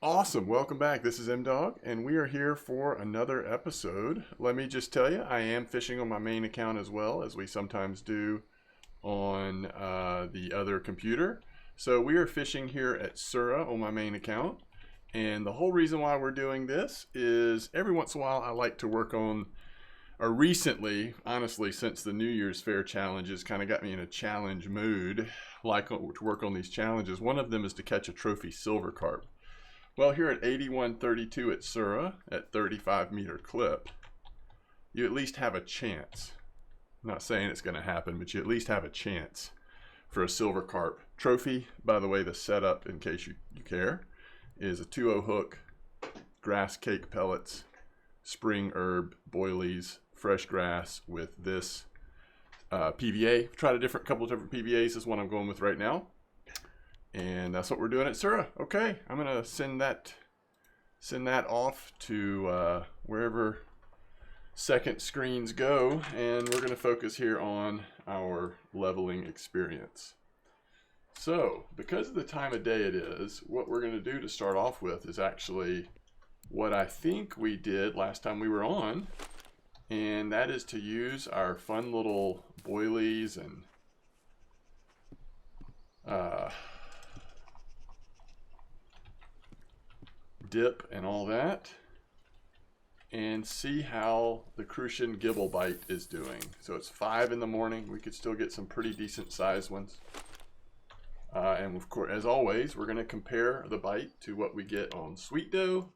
Awesome. Welcome back. This is MDawg, and we are here for another episode. Let me just tell you, I am fishing on my main account as well, as we sometimes do on the other computer. So we are fishing here at Sura on my main account. And the whole reason why we're doing this is every once in a while I like to work on, or recently, honestly, since the New Year's Fair challenges kind of got me in a challenge mood, like to work on these challenges. One of them is to catch a trophy silver carp. Well, here at 8132 at Sura, at 35-meter clip, you at least have a chance. I'm not saying it's going to happen, but you at least have a chance for a silver carp. Trophy, by the way, the setup, in case you care, is a 2-0 hook, grass cake pellets, spring herb, boilies, fresh grass with this PVA. I've tried a couple of different PVAs. This is one I'm going with right now. And that's what we're doing at Sura. Okay, I'm gonna send that off to wherever second screens go, and we're gonna focus here on our leveling experience. So, because of the time of day it is, what we're gonna do to start off with is actually what I think we did last time we were on, and that is to use our fun little boilies and dip and all that, and see how the Crucian gibble bite is doing. So it's 5 in the morning. We could still get some pretty decent sized ones. And of course, as always, we're going to compare the bite to what we get on Sweet Dough.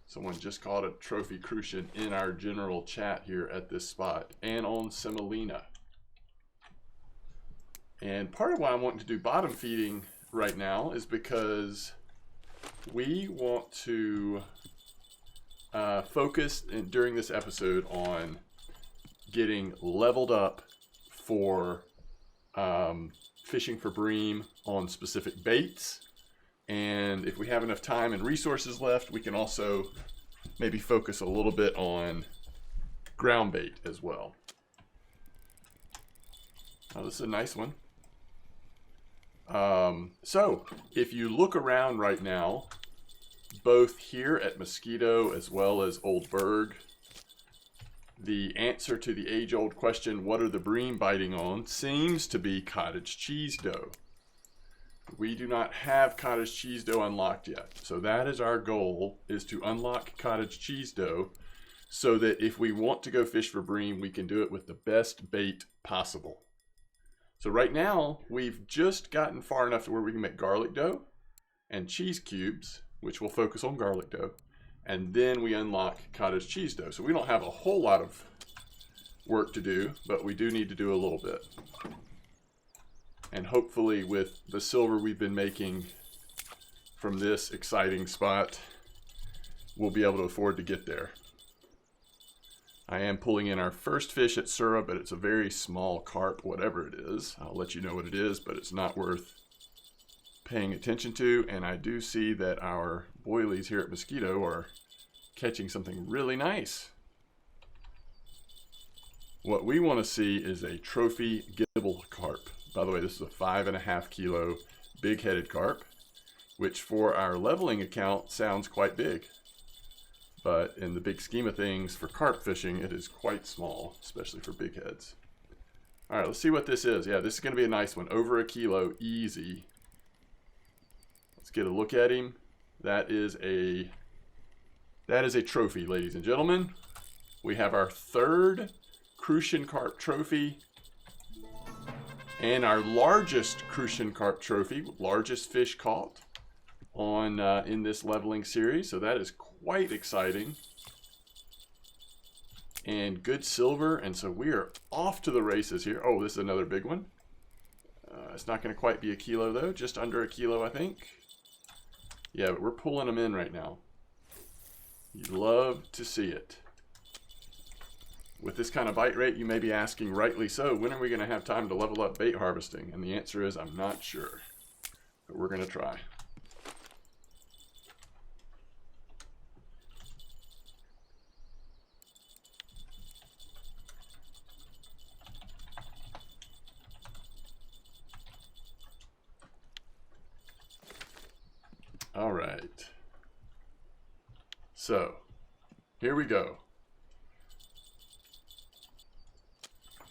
Someone just caught a trophy Crucian in our general chat here at this spot, and on Semolina. And part of why I'm wanting to do bottom feeding right now is because we want to focus during this episode on getting leveled up for fishing for bream on specific baits. And if we have enough time and resources left, we can also maybe focus a little bit on ground bait as well. Oh, this is a nice one. So if you look around right now, both here at Mosquito as well as Old Berg, the answer to the age-old question, what are the bream biting on, seems to be cottage cheese dough. We do not have cottage cheese dough unlocked yet. So that is our goal, is to unlock cottage cheese dough so that if we want to go fish for bream, we can do it with the best bait possible. So right now, we've just gotten far enough to where we can make garlic dough and cheese cubes, which will focus on garlic dough, and then we unlock cottage cheese dough. So we don't have a whole lot of work to do, but we do need to do a little bit. And hopefully with the silver we've been making from this exciting spot, we'll be able to afford to get there. I am pulling in our first fish at Sura, but it's a very small carp, whatever it is. I'll let you know what it is, but it's not worth paying attention to. And I do see that our boilies here at Mosquito are catching something really nice. What we want to see is a trophy gibble carp. By the way, this is a 5.5 kilo big-headed carp, which for our leveling account sounds quite big. But in the big scheme of things, for carp fishing, it is quite small, especially for big heads. All right, let's see what this is. Yeah, this is going to be a nice one. Over a kilo, easy. Let's get a look at him. That is a trophy, ladies and gentlemen. We have our third Crucian carp trophy and our largest Crucian carp trophy, largest fish caught on in this leveling series. So that is quite exciting, and good silver, and so we are off to the races here. Oh, this is another big one. It's not going to quite be a kilo though, just under a kilo I think. Yeah, but we're pulling them in right now. You'd love to see it. With this kind of bite rate, you may be asking, rightly so, when are we going to have time to level up bait harvesting? And the answer is, I'm not sure, but we're going to try. All right. So, here we go.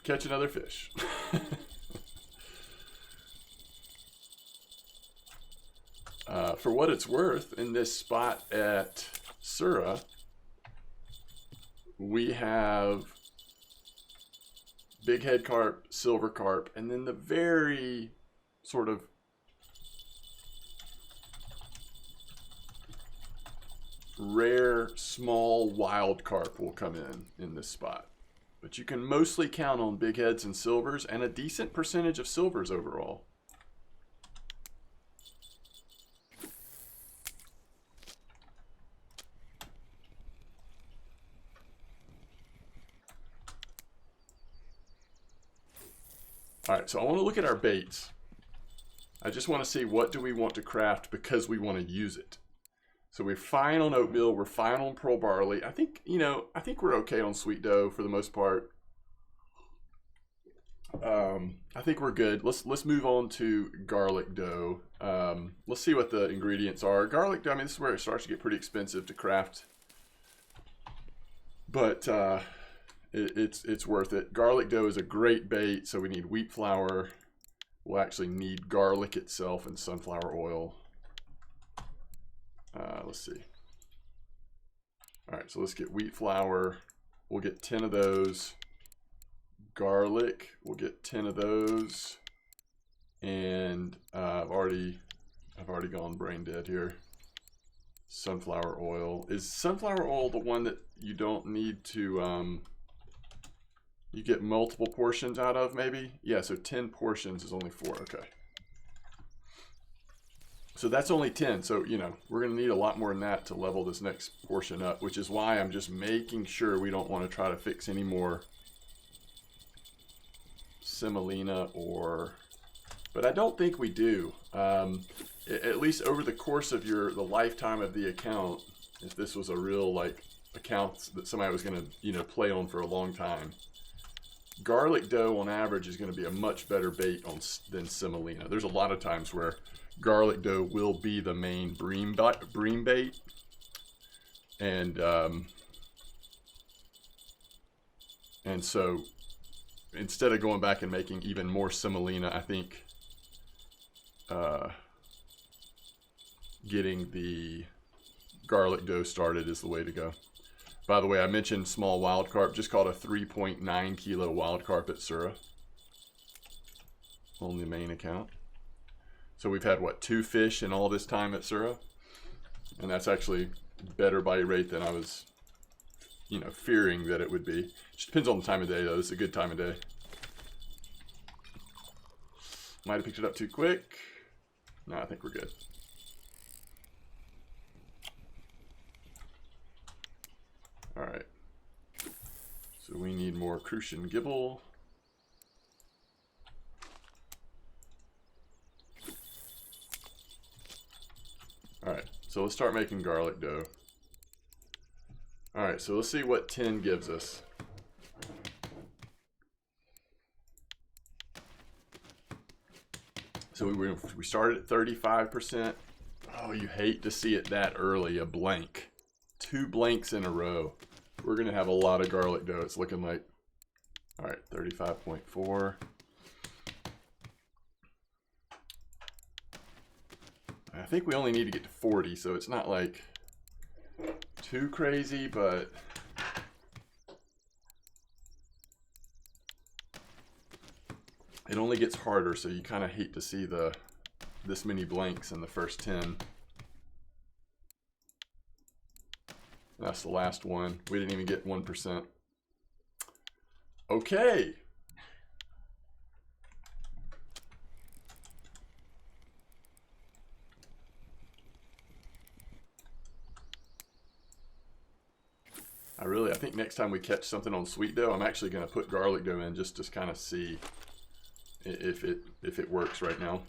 Catch another fish. For what it's worth, in this spot at Sura, we have big head carp, silver carp, and then the very sort of rare small wild carp will come in this spot. But you can mostly count on big heads and silvers, and a decent percentage of silvers overall. All right, so I want to look at our baits. I just want to see what do we want to craft because we want to use it. So we're fine on oatmeal, we're fine on pearl barley. I think, I think we're okay on sweet dough for the most part. I think we're good. Let's move on to garlic dough. Let's see what the ingredients are. Garlic dough, I mean, this is where it starts to get pretty expensive to craft. But it's worth it. Garlic dough is a great bait, so we need wheat flour. We'll actually need garlic itself and sunflower oil. Let's see. All right, so let's get wheat flour. We'll get 10 of those. Garlic, we'll get 10 of those. And I've already gone brain dead here. Sunflower oil. Is sunflower oil the one that you don't need to you get multiple portions out of, maybe? Yeah, so 10 portions is only 4. Okay. So that's only 10. So, we're going to need a lot more than that to level this next portion up, which is why I'm just making sure we don't want to try to fix any more semolina but I don't think we do. At least over the course of the lifetime of the account, if this was a real account that somebody was going to, play on for a long time, garlic dough on average is going to be a much better bait than semolina. There's a lot of times where garlic dough will be the main bream bait, and so instead of going back and making even more semolina, I think getting the garlic dough started is the way to go. By the way, I mentioned small wild carp. Just caught a 3.9 kilo wild carp at Sura on the main account. So we've had, 2 fish in all this time at Sura? And that's actually better bite rate than I was, fearing that it would be. Just depends on the time of day, though. This is a good time of day. Might have picked it up too quick. No, I think we're good. All right. So we need more Crucian gibble. All right, so let's start making garlic dough. All right, so let's see what 10 gives us. So we started at 35%. Oh, you hate to see it that early, a blank. 2 blanks in a row. We're gonna have a lot of garlic dough, it's looking like. All right, 35.4. I think we only need to get to 40, so it's not like too crazy, but it only gets harder, so you kind of hate to see this many blanks in the first 10. That's the last one. We didn't even get 1%. Okay. I think next time we catch something on sweet dough, I'm actually going to put garlic dough in just to kind of see if it works right now.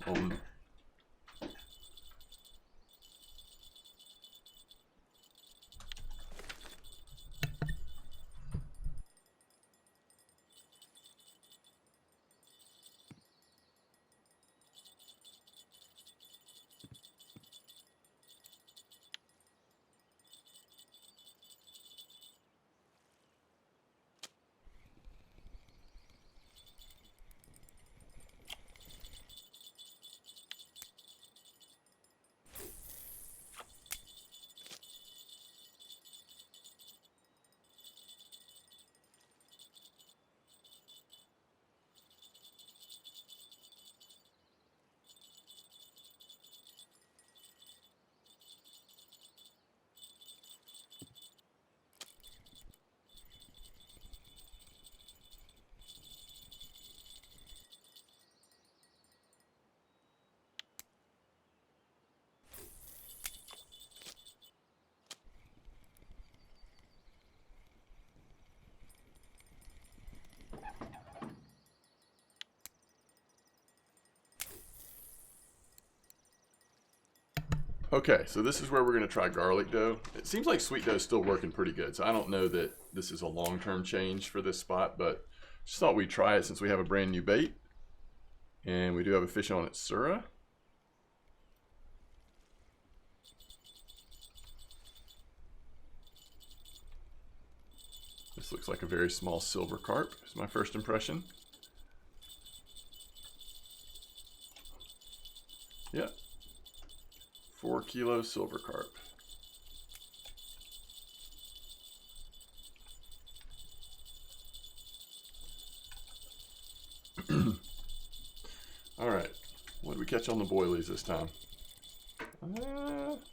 Okay, so this is where we're going to try garlic dough. It seems like sweet dough is still working pretty good, so I don't know that this is a long-term change for this spot, but just thought we'd try it since we have a brand new bait. And we do have a fish on at Sura. This looks like a very small silver carp, is my first impression. Yep. 4 kilo silver carp. All right, what did we catch on the boilies this time?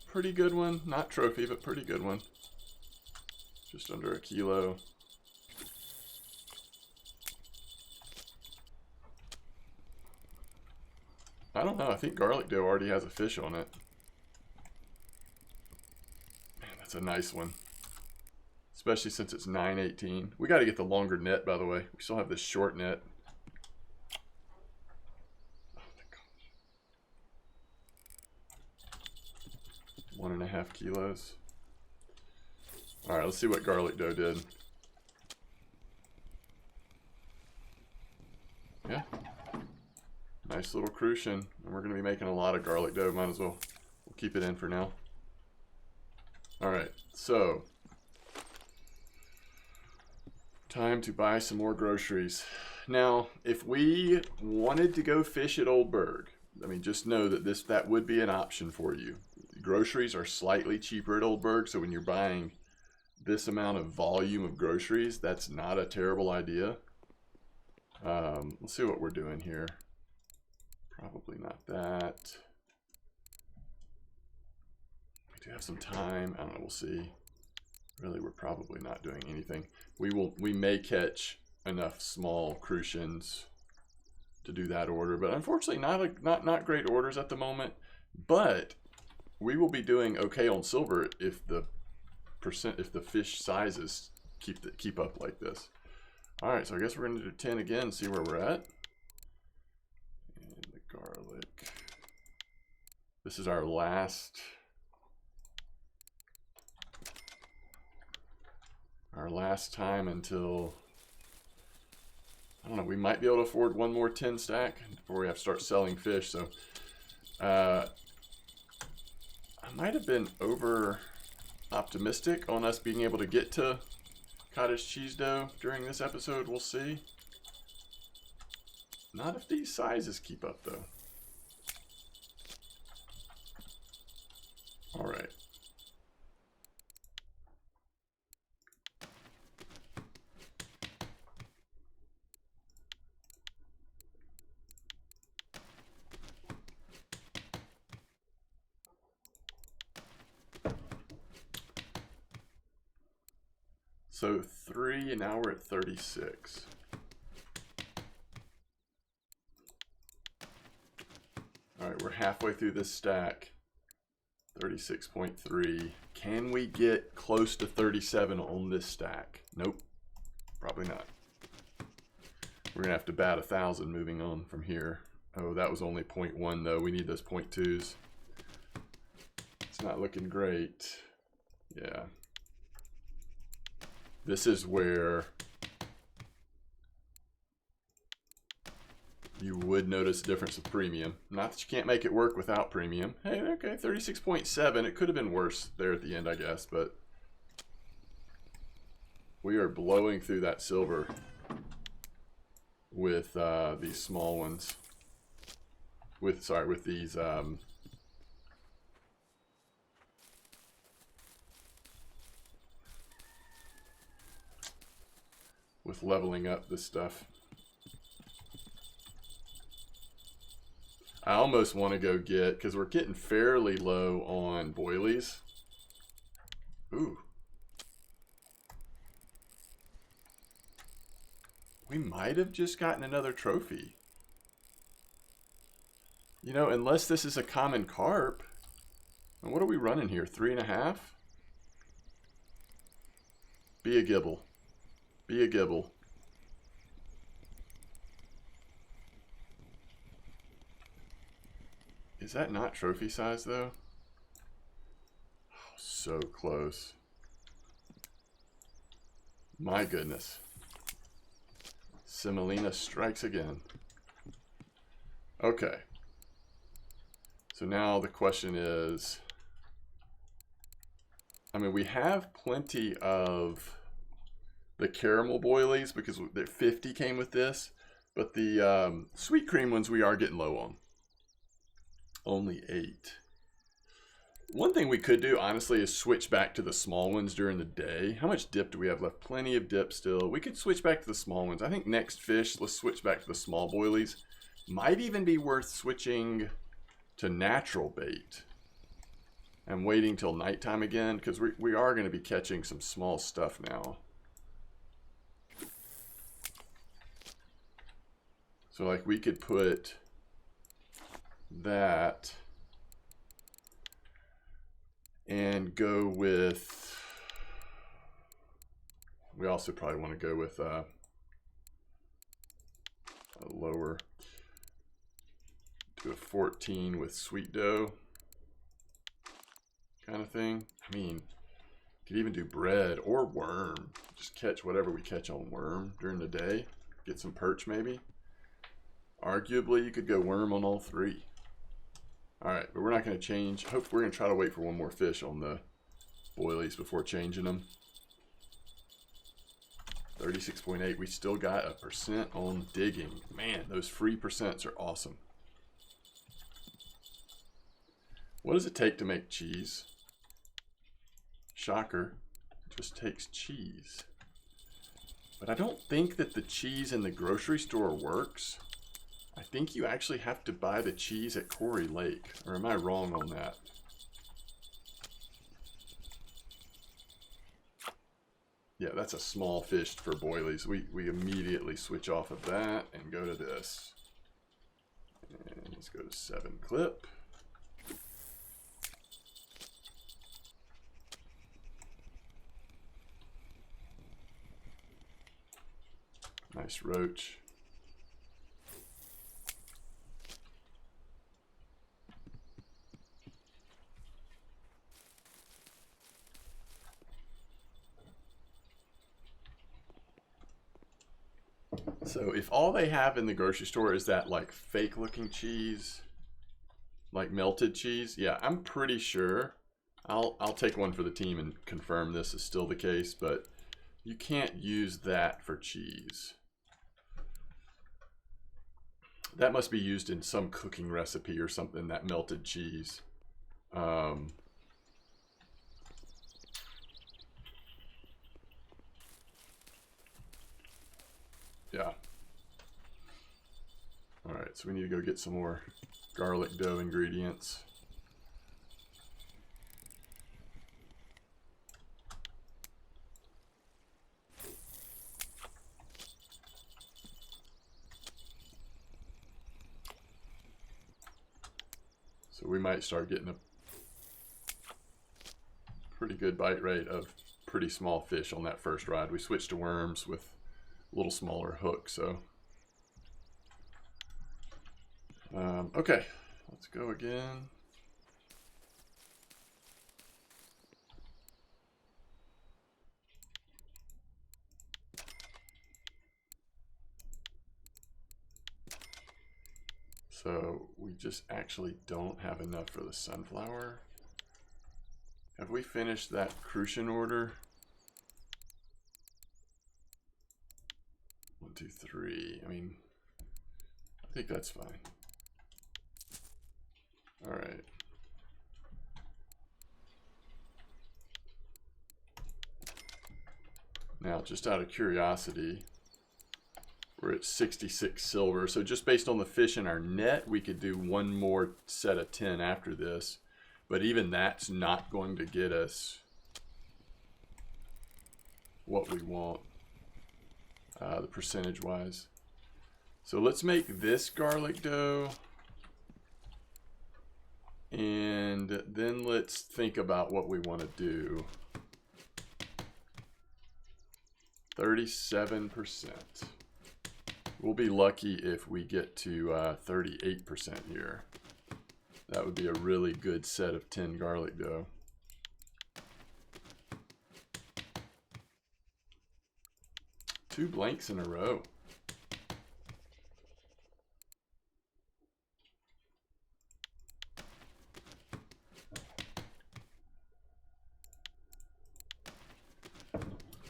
Pretty good one. Not trophy, but pretty good one. Just under a kilo. I don't know. I think garlic dough already has a fish on it. Man, that's a nice one. Especially since it's 9/18. We got to get the longer net, by the way. We still have this short net. Oh my gosh. 1.5 kilos. All right, let's see what garlic dough did. Yeah. Nice little Crucian. And we're going to be making a lot of garlic dough. Might as well. We'll keep it in for now. All right, so time to buy some more groceries. Now, if we wanted to go fish at Old Berg, I mean, just know that that would be an option for you. Groceries are slightly cheaper at Old Berg, so when you're buying this amount of volume of groceries, that's not a terrible idea. Let's see what we're doing here. Probably not that. We do have some time. I don't know, we'll see. Really, we're probably not doing anything. We may catch enough small Crucians to do that order, but unfortunately not great orders at the moment. But we will be doing okay on silver if the fish sizes keep up like this. All right, so I guess we're gonna do 10 again and see where we're at. And the garlic. This is our last time until, I don't know, we might be able to afford one more 10 stack before we have to start selling fish. So I might have been over optimistic on us being able to get to cottage cheese dough during this episode. We'll see. Not if these sizes keep up though. All right. So 3, and now we're at 36. All right, we're halfway through this stack. 36.3. Can we get close to 37 on this stack? Nope, probably not. We're gonna have to bat 1,000 moving on from here. Oh, that was only 0.1 though. We need those 0.2s. It's not looking great. Yeah. This is where you would notice a difference with premium. Not that you can't make it work without premium. Hey, okay, 36.7. It could have been worse there at the end, I guess, but we are blowing through that silver with these small ones. With these with leveling up this stuff. I almost want to go get, because we're getting fairly low on boilies. Ooh. We might have just gotten another trophy. You know, unless this is a common carp. And what are we running here? 3.5? Be a gibble. Be a gibble. Is that not trophy size though? so close. My goodness. Semolina strikes again. Okay. So now the question is, I mean, we have plenty of the caramel boilies because the 50 came with this, but the sweet cream ones we are getting low on. Only 8. One thing we could do, honestly, is switch back to the small ones during the day. How much dip do we have left? Plenty of dip still. We could switch back to the small ones. I think next fish, let's switch back to the small boilies. Might even be worth switching to natural bait and waiting till nighttime again, because we are going to be catching some small stuff now. So like we could put that and go with, we also probably want to go with a lower, do a 14 with sweet dough kind of thing. I mean, could even do bread or worm. Just catch whatever we catch on worm during the day. Get some perch maybe. Arguably, you could go worm on all 3. All right, but we're not going to change. Hopefully, we're going to try to wait for one more fish on the boilies before changing them. 36.8. We still got a % on digging. Man, those free percents are awesome. What does it take to make cheese? Shocker. It just takes cheese. But I don't think that the cheese in the grocery store works. I think you actually have to buy the cheese at Quarry Lake. Or am I wrong on that? Yeah, that's a small fish for boilies. We immediately switch off of that and go to this. And let's go to 7 clip. Nice roach. So if all they have in the grocery store is that like fake looking cheese, like melted cheese, yeah, I'm pretty sure I'll take one for the team and confirm this is still the case, but you can't use that for cheese. That must be used in some cooking recipe or something, that melted cheese. Yeah. All right, so we need to go get some more garlic dough ingredients. So we might start getting a pretty good bite rate of pretty small fish on that first ride. We switched to worms with a little smaller hook, so. Okay, let's go again. So we just actually don't have enough for the sunflower. Have we finished that Crucian order? 1, 2, 3. I mean, I think that's fine. All right. Now, just out of curiosity, we're at 66 silver. So just based on the fish in our net, we could do one more set of 10 after this. But even that's not going to get us what we want, the percentage wise. So let's make this garlic dough. And then let's think about what we want to do. 37%. We'll be lucky if we get to 38% here. That would be a really good set of 10 garlic dough. 2 blanks in a row.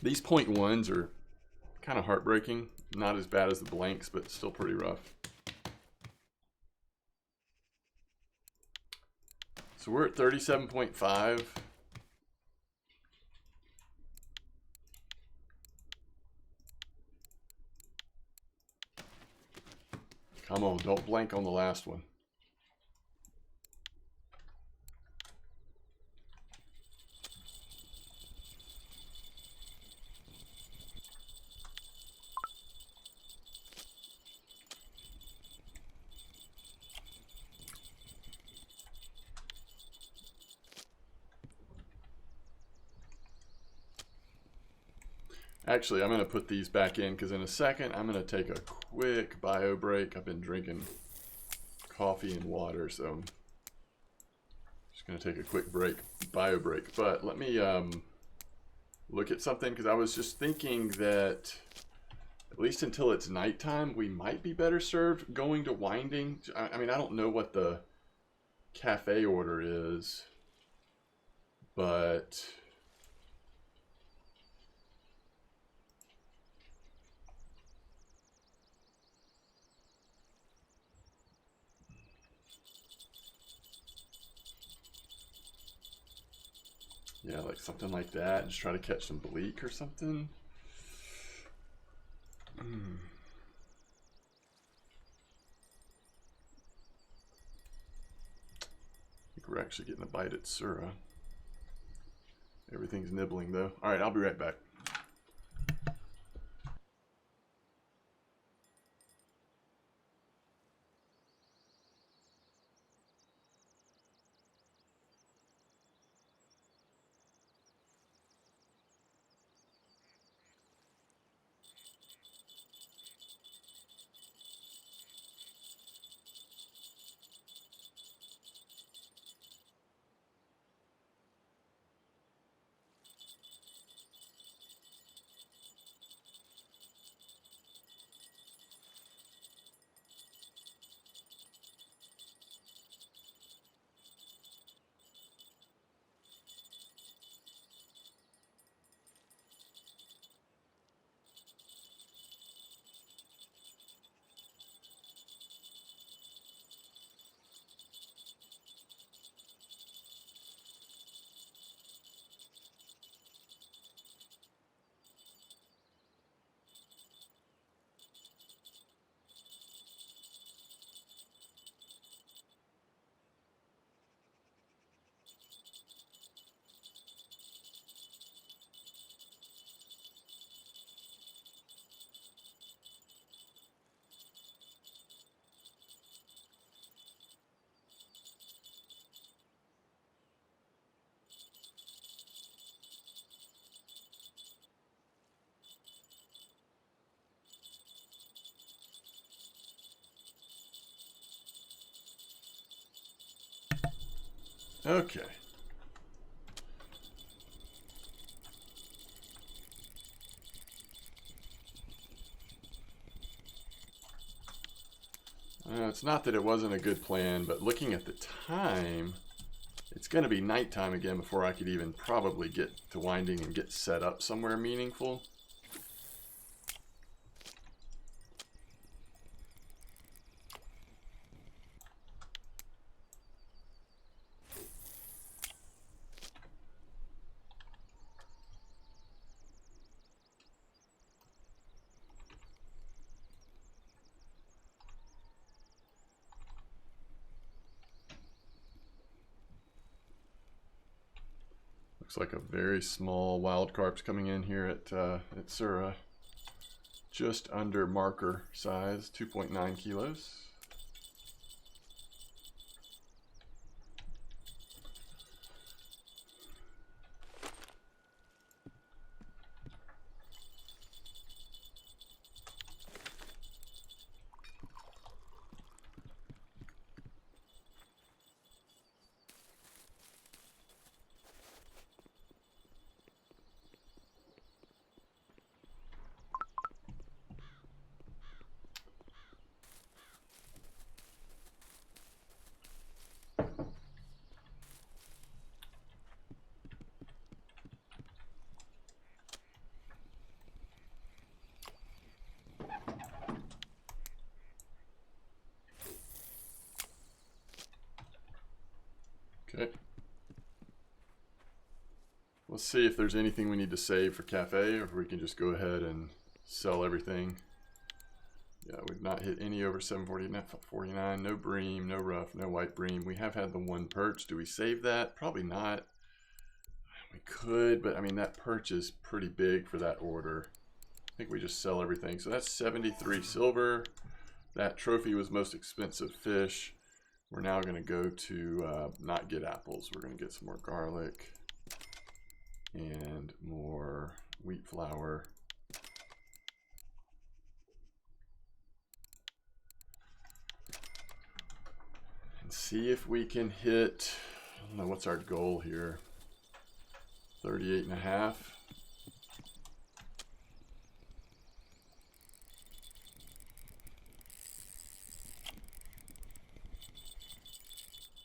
These .1s are kind of heartbreaking. Not as bad as the blanks, but still pretty rough. So we're at 37.5. Come on, don't blank on the last one. Actually, I'm going to put these back in because in a second I'm going to take a quick bio break. I've been drinking coffee and water, so I'm just going to take a quick bio break. But let me look at something, because I was just thinking that at least until it's nighttime, we might be better served going to winding. I mean, I don't know what the cafe order is, but yeah, like something like that. Just try to catch some bleak or something. I think we're actually getting a bite at Sura. Everything's nibbling though. All right, I'll be right back. Okay. It's not that it wasn't a good plan, but looking at the time, it's going to be nighttime again before I could even probably get to winding and get set up somewhere meaningful. Looks like a very small wild carp's coming in here at Sura. Just under marker size, 2.9 kilos. Okay. Let's see if there's anything we need to save for cafe, or if we can just go ahead and sell everything. Yeah, we've not hit any over 749. No bream, no rough, no white bream. We have had the one perch. Do we save that? Probably not. We could, but I mean, that perch is pretty big for that order. I think we just sell everything. So that's 73 silver. That trophy was most expensive fish. We're now going to go to not get apples. We're going to get some more garlic and more wheat flour. And see if we can hit, I don't know, what's our goal here? 38.5.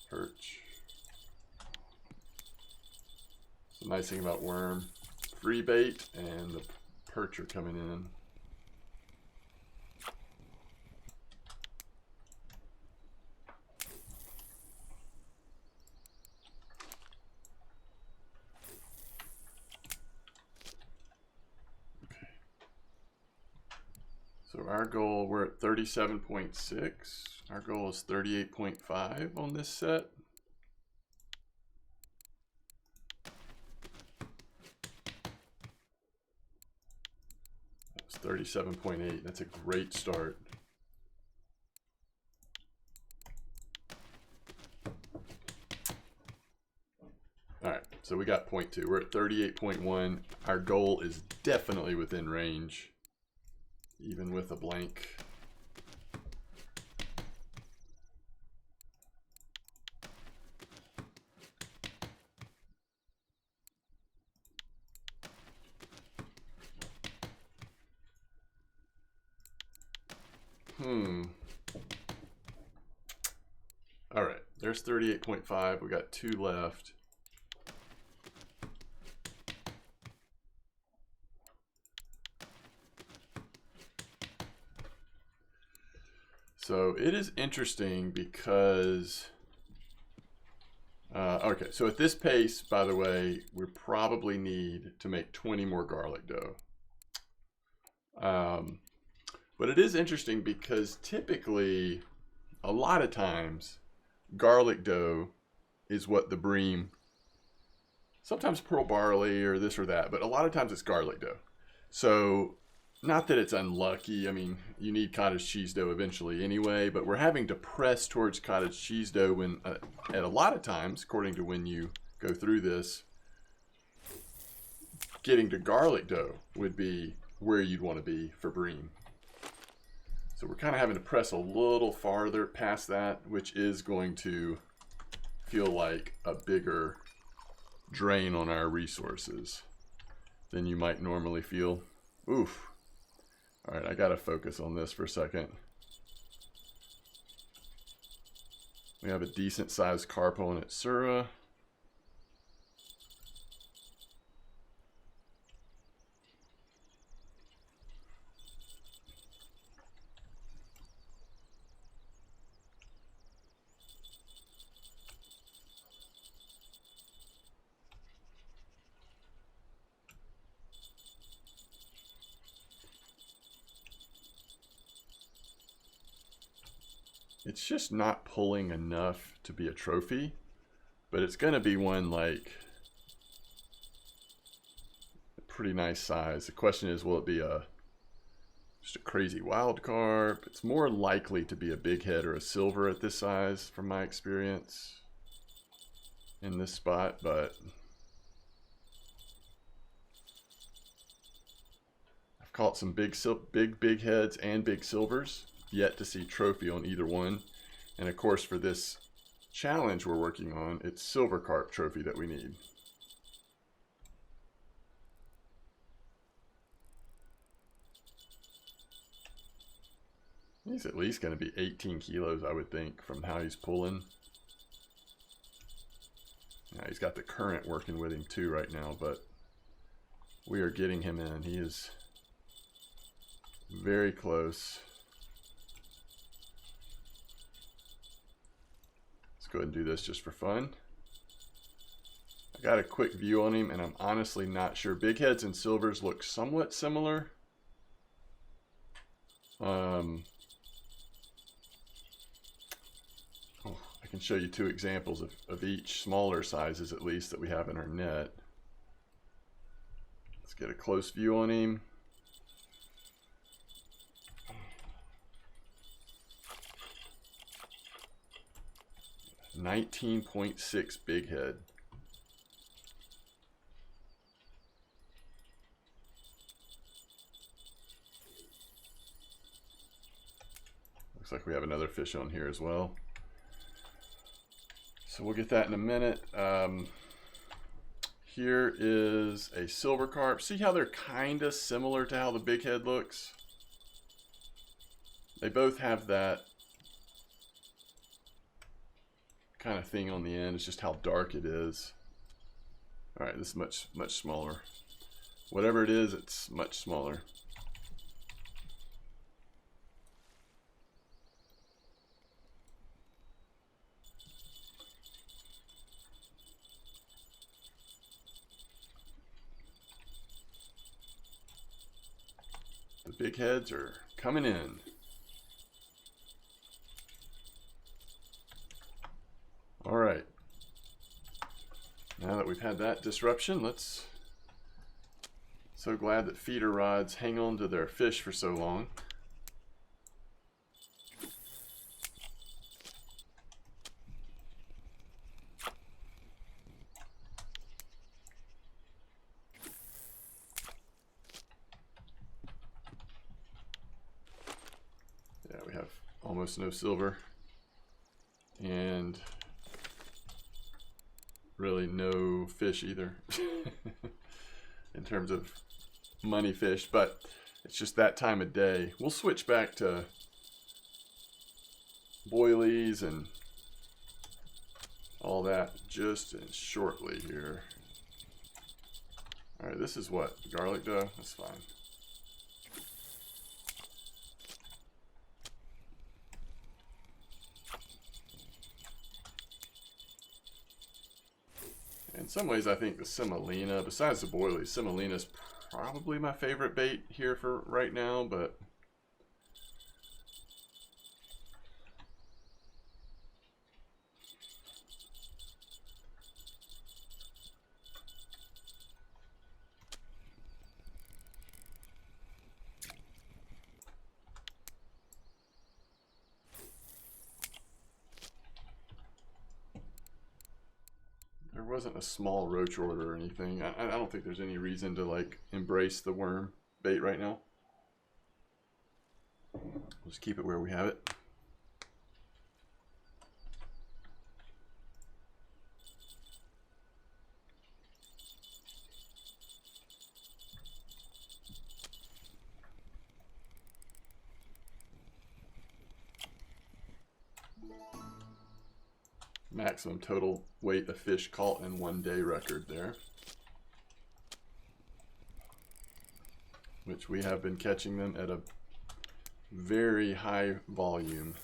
Perch. The nice thing about worm, free bait and the perch are coming in. Okay. So our goal, we're at 37.6. Our goal is 38.5 on this set. That's 37.8. That's a great start. All right, so we got 0.2. We're at 38.1. Our goal is definitely within range, even with a blank. All right, there's 38.5. We got 2 left. So it is interesting because, okay, so at this pace, by the way, we probably need to make 20 more garlic dough. But it is interesting because typically, a lot of times, garlic dough is what the bream, sometimes pearl barley or this or that, but a lot of times it's garlic dough. So not that it's unlucky. I mean, you need cottage cheese dough eventually anyway, but we're having to press towards cottage cheese dough when, at a lot of times, according to when you go through this, getting to garlic dough would be where you'd want to be for bream. So we're kind of having to press a little farther past that, which is going to feel like a bigger drain on our resources than you might normally feel. Oof. All right, I got to focus on this for a second. We have a decent sized carp on at Sura. It's just not pulling enough to be a trophy, but it's going to be one like a pretty nice size. The question is, will it be just a crazy wild carp? It's more likely to be a big head or a silver at this size from my experience in this spot, but I've caught some big heads and big silvers. Yet to see trophy on either one. And of course, for this challenge we're working on, it's silver carp trophy that we need. He's at least going to be 18 kilos, I would think, from how he's pulling. Now, he's got the current working with him too right now, but we are getting him in. He is very close. Let's go ahead and do this just for fun. I got a quick view on him and I'm honestly not sure. Big heads and silvers look somewhat similar. Oh, I can show you two examples of each, smaller sizes at least, that we have in our net. Let's get a close view on him. $19.6 big head. Looks like we have another fish on here as well. So we'll get that in a minute. Here is a silver carp. See how they're kind of similar to how the big head looks? They both have that kind of thing on the end. It's just how dark it is. All right, this is much smaller. Whatever it is, it's much smaller. The big heads are coming in. All right. Now that we've had that disruption, so glad that feeder rods hang on to their fish for so long. Yeah, we have almost no silver and really no fish either in terms of money fish, but it's just that time of day. We'll switch back to boilies and all that just shortly here. All right, this is what? Garlic dough? That's fine. In some ways, I think the semolina, besides the boilies, semolina is probably my favorite bait here for right now, but there wasn't a small roach order or anything. I don't think there's any reason to like embrace the worm bait right now. We'll just keep it where we have it. Maximum total weight of fish caught in 1 day record there, which we have been catching them at a very high volume.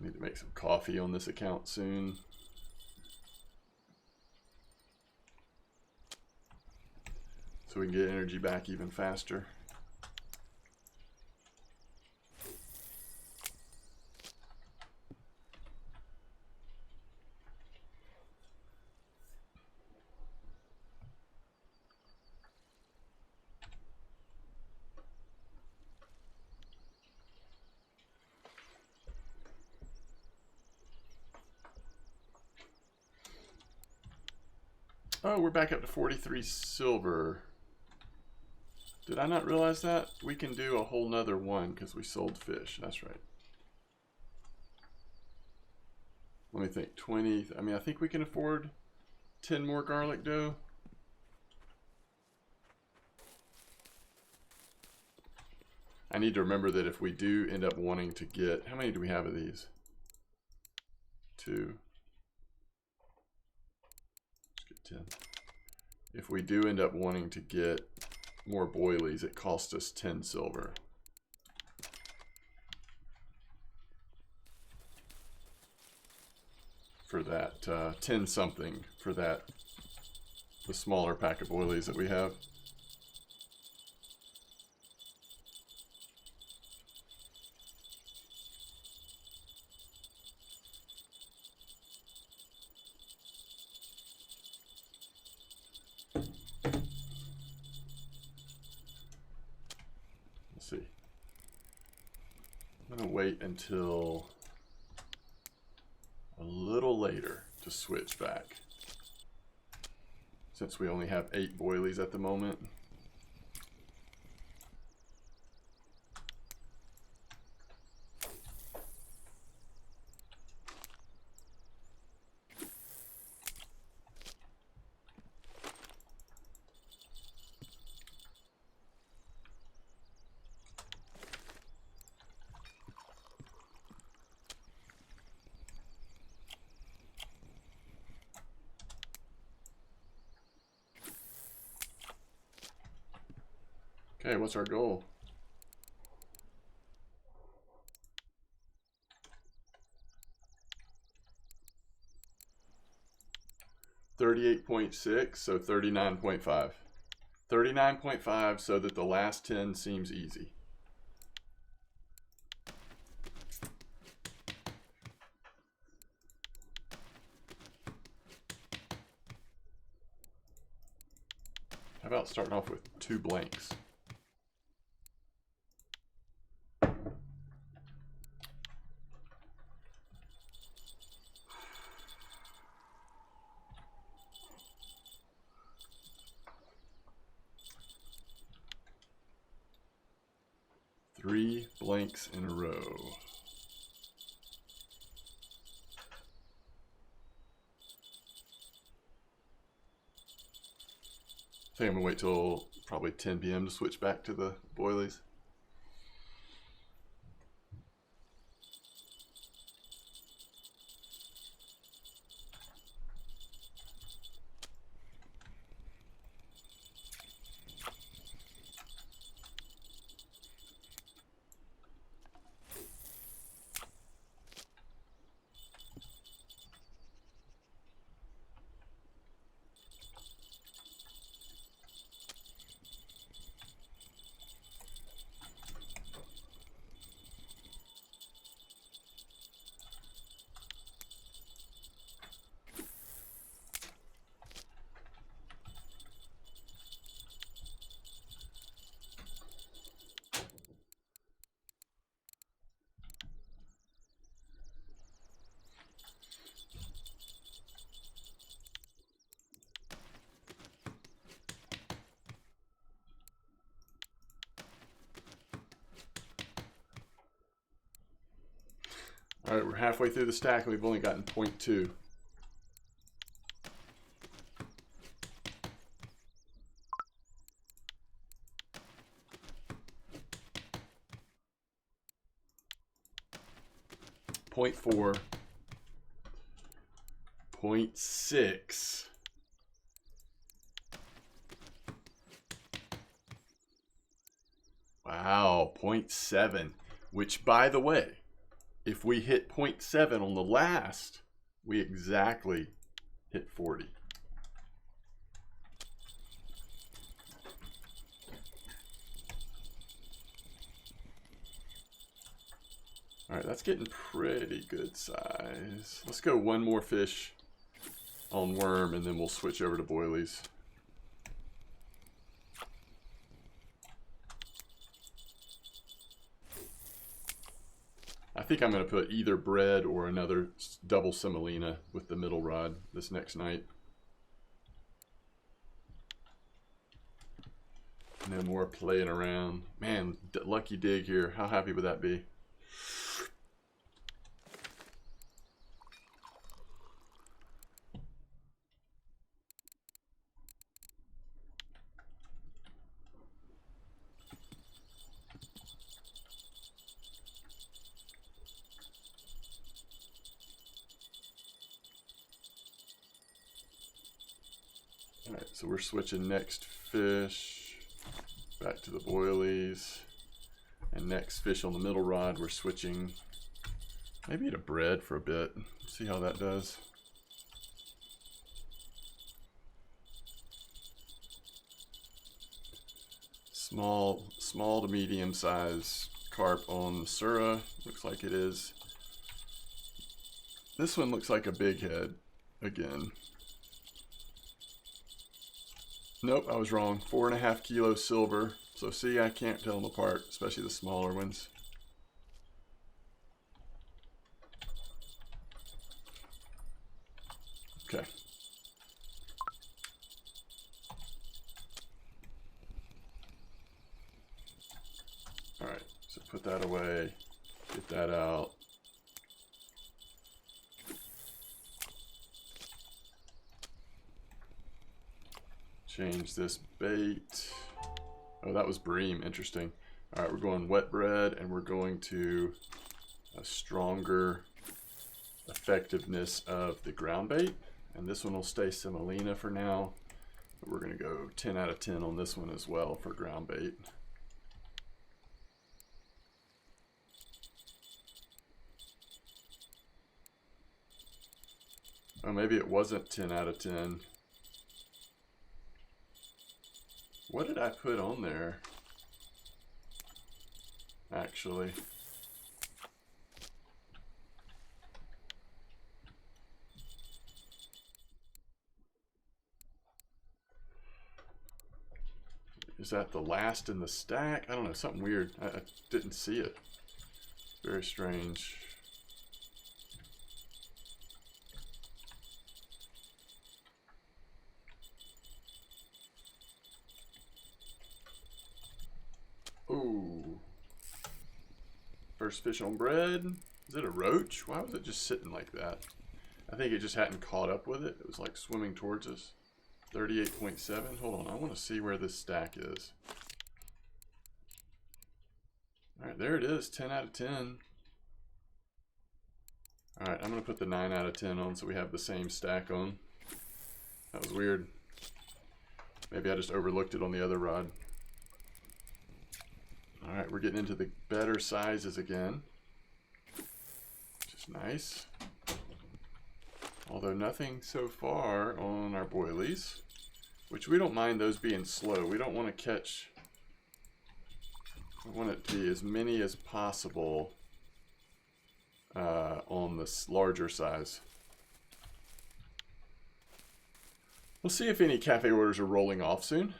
Need to make some coffee on this account soon. So we can get energy back even faster. Oh, we're back up to 43 silver. Did I not realize that? We can do a whole nother one because we sold fish. That's right. Let me think. 20. I mean, I think we can afford 10 more garlic dough. I need to remember that if we do end up wanting to get, how many do we have of these? 2. 10. If we do end up wanting to get more boilies, it costs us 10 silver. For that 10 something for that, the smaller pack of boilies that we have. Let's see. I'm gonna wait until a little later to switch back, since we only have 8 boilies at the moment. Okay, what's our goal? $38.6, so 39.5. 39.5 so that the last 10 seems easy. How about starting off with 2 blanks? Three blanks in a row. I think I'm gonna wait till probably 10 p.m. to switch back to the boilies. All right, we're halfway through the stack and we've only gotten 0.2. Point 4, 0.6. Wow, 0.7, which by the way, if we hit 0.7 on the last, we exactly hit 40. All right, that's getting pretty good size. Let's go one more fish on worm and then we'll switch over to boilies. I think I'm going to put either bread or another double semolina with the middle rod this next night. And then more playing around. Man, lucky dig here. How happy would that be? All right, so we're switching next fish back to the boilies. And next fish on the middle rod, we're switching maybe to bread for a bit. See how that does. Small to medium size carp on the Sura. Looks like it is. This one looks like a big head again. Nope, I was wrong. 4.5 kilo silver. So see, I can't tell them apart, especially the smaller ones. Okay. All right, so put that away, get that out. Change this bait. Oh, that was bream. Interesting. All right, we're going wet bread, and we're going to a stronger effectiveness of the ground bait. And this one will stay semolina for now. But we're going to go 10 out of 10 on this one as well for ground bait. Oh, maybe it wasn't 10 out of 10. What did I put on there? Actually. Is that the last in the stack? I don't know, something weird. I didn't see it. Very strange. Ooh. First fish on bread. Is it a roach? Why was it just sitting like that? I think it just hadn't caught up with it. It was like swimming towards us. 38.7. Hold on, I want to see where this stack is. Alright, there it is. 10 out of 10. Alright, I'm going to put the 9 out of 10 on so we have the same stack on. That was weird. Maybe I just overlooked it on the other rod. Alright, we're getting into the better sizes again. Which is nice. Although nothing so far on our boilies. Which we don't mind those being slow. We don't want to catch... We want it to be as many as possible on this larger size. We'll see if any cafe orders are rolling off soon.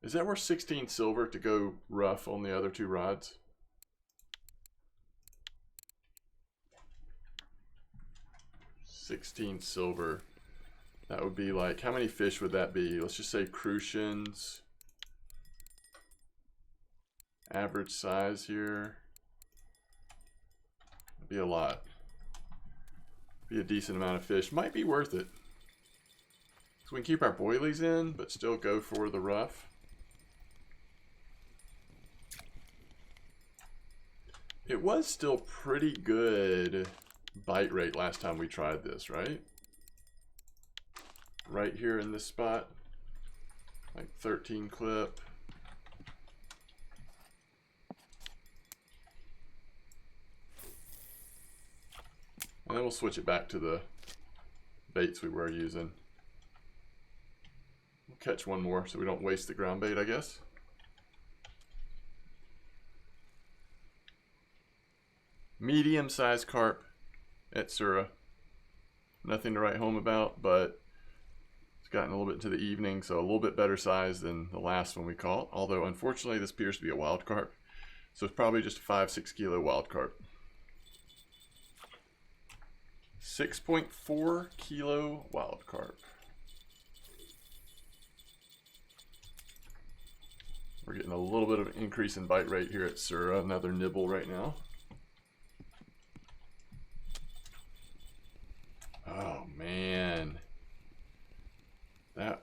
Is that worth 16 silver to go rough on the other two rods? $16 silver. That would be like, how many fish would that be? Let's just say Crucians. Average size here. That'd be a lot. Be a decent amount of fish. Might be worth it. So we can keep our boilies in, but still go for the rough. It was still pretty good bite rate last time we tried this, right? Right here in this spot. Like 13 clip. And then we'll switch it back to the baits we were using. We'll catch one more so we don't waste the ground bait, I guess. Medium-sized carp at Sura. Nothing to write home about, but it's gotten a little bit into the evening, so a little bit better size than the last one we caught. Although, unfortunately, this appears to be a wild carp. So it's probably just a 5-6 kilo wild carp. 6.4 kilo wild carp. We're getting a little bit of an increase in bite rate here at Sura. Another nibble right now. Oh man,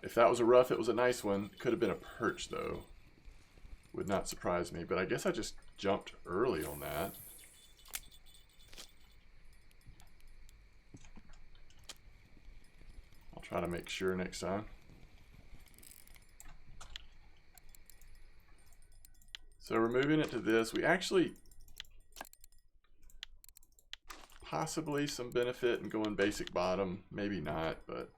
if that was a rough, it was a nice one. Could have been a perch though. Would not surprise me, but I guess I just jumped early on that. Try to make sure next time. So we're moving it to this. We actually possibly some benefit in going basic bottom, maybe not, but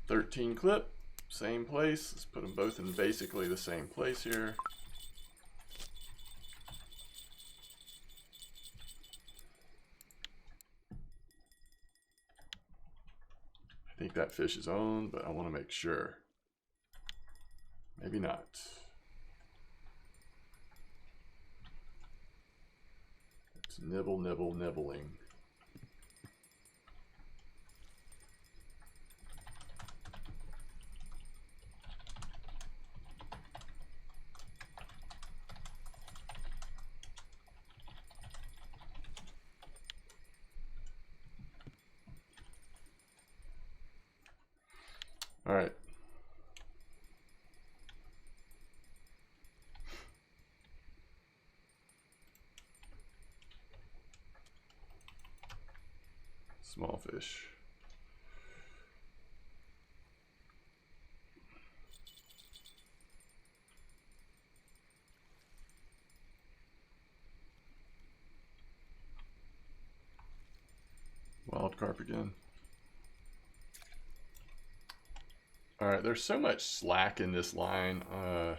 13 clip, same place. Let's put them both in basically the same place here. I think that fish is on, but I want to make sure. Maybe not. It's nibble, nibble, nibbling. All right. Small fish. Wild carp again. All right, there's so much slack in this line. I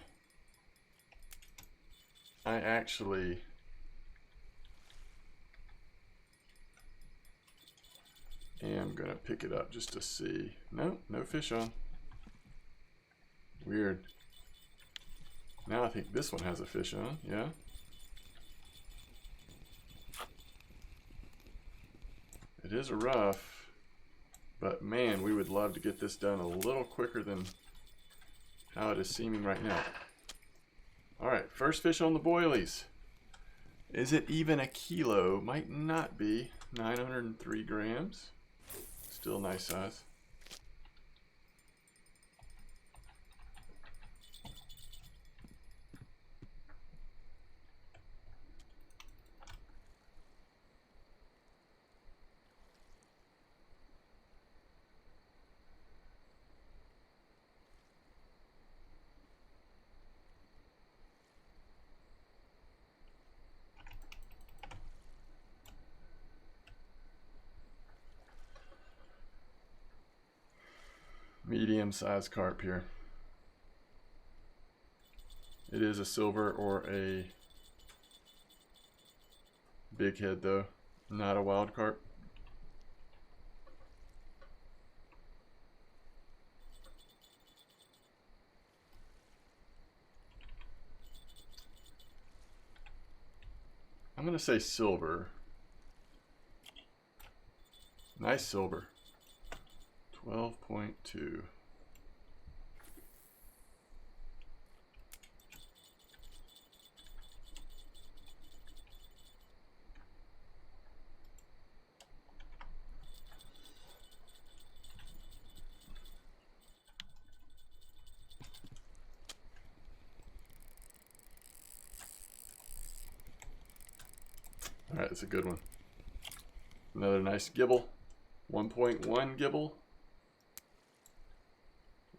actually am gonna pick it up just to see. No, no fish on. Weird. Now I think this one has a fish on, yeah. It is a rough, but man, we would love to get this done a little quicker than how it is seeming right now. All right, first fish on the boilies. Is it even a kilo? Might not be. 903 grams. Still nice size. Medium-sized carp here. It is a silver or a big head though, not a wild carp. I'm gonna say silver. Nice silver. 12.2. All right, it's a good one. Another nice gibble. 1.1 gibble.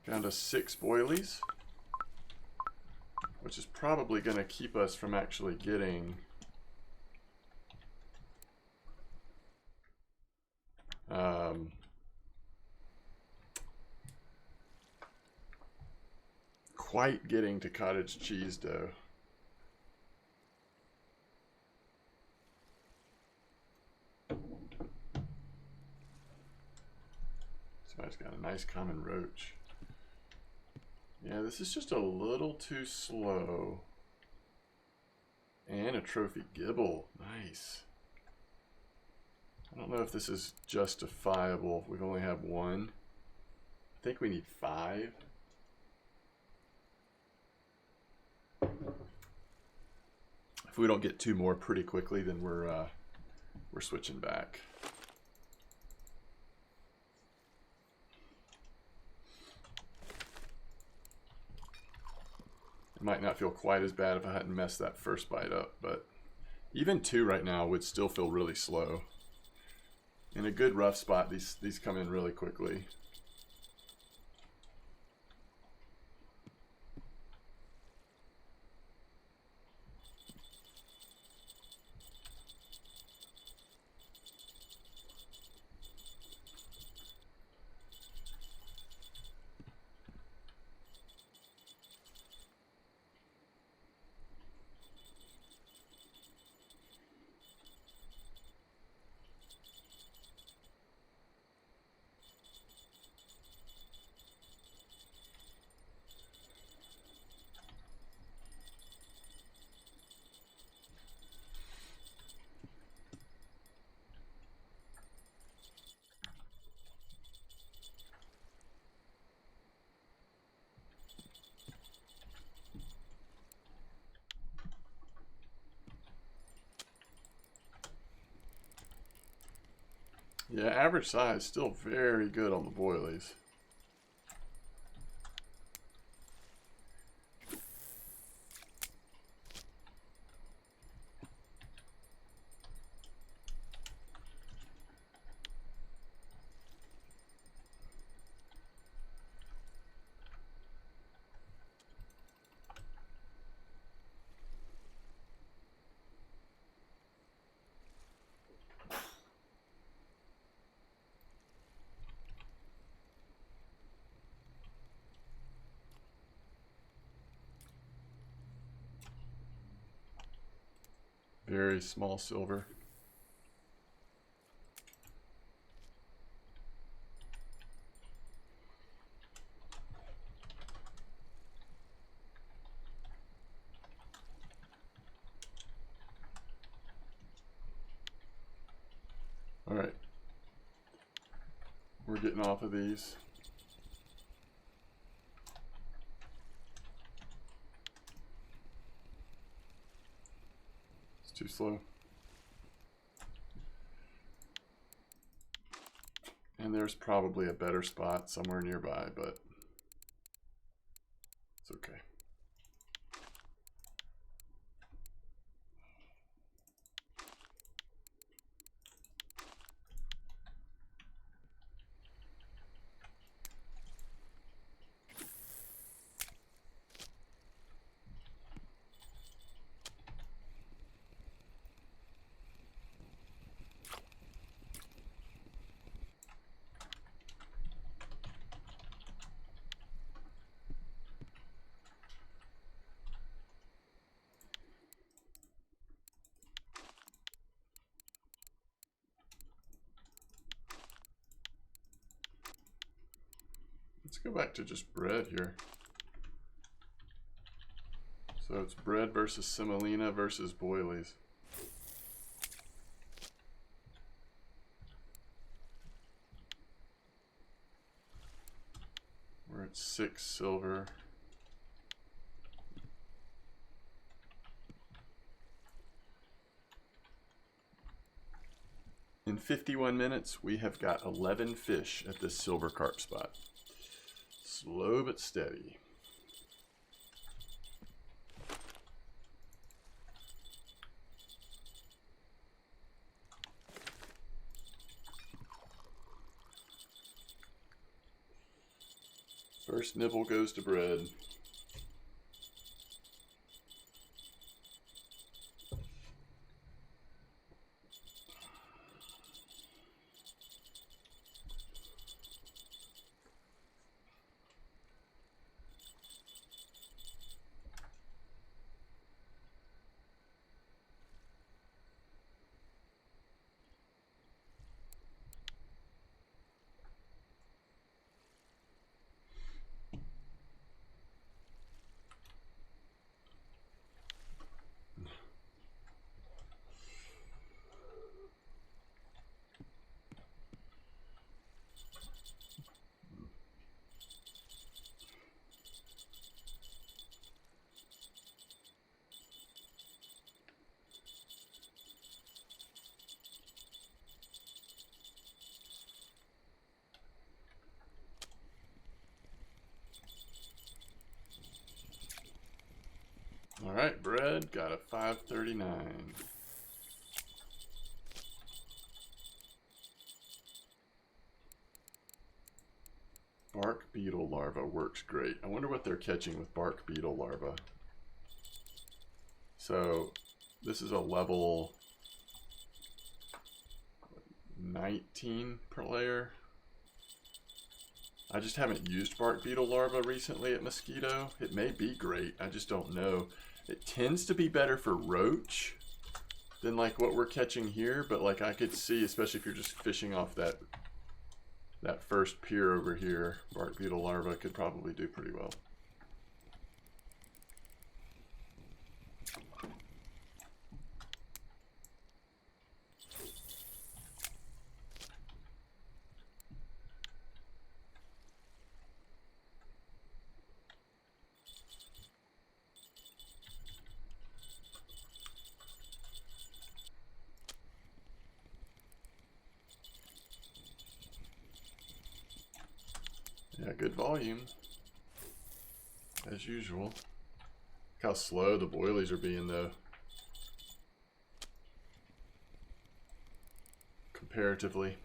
Down to 6 boilies, which is probably going to keep us from actually getting quite getting to cottage cheese dough. Somebody's got a nice common roach. Yeah, this is just a little too slow. And a trophy gibble. Nice. I don't know if this is justifiable. We only have one. I think we need 5. If we don't get 2 more pretty quickly, then we're switching back. It might not feel quite as bad if I hadn't messed that first bite up, but even 2 right now would still feel really slow. in a good rough spot, these come in really quickly. Yeah, average size, still very good on the boilies. Very small silver. All right, we're getting off of these. It's too slow. And there's probably a better spot somewhere nearby, but it's okay. Let's go back to just bread here. So it's bread versus semolina versus boilies. We're at 6 silver. In 51 minutes, we have got 11 fish at this silver carp spot. Slow but steady. First nibble goes to bread. All right, bread got a 539. Bark beetle larva works great. I wonder what they're catching with bark beetle larva. So this is a level 19 per layer. I just haven't used bark beetle larva recently at mosquito. It may be great, I just don't know. It tends to be better for roach than like what we're catching here, but like I could see, especially if you're just fishing off that first pier over here, bark beetle larva could probably do pretty well. Yeah, good volume, as usual. Look how slow the boilies are being though. Comparatively.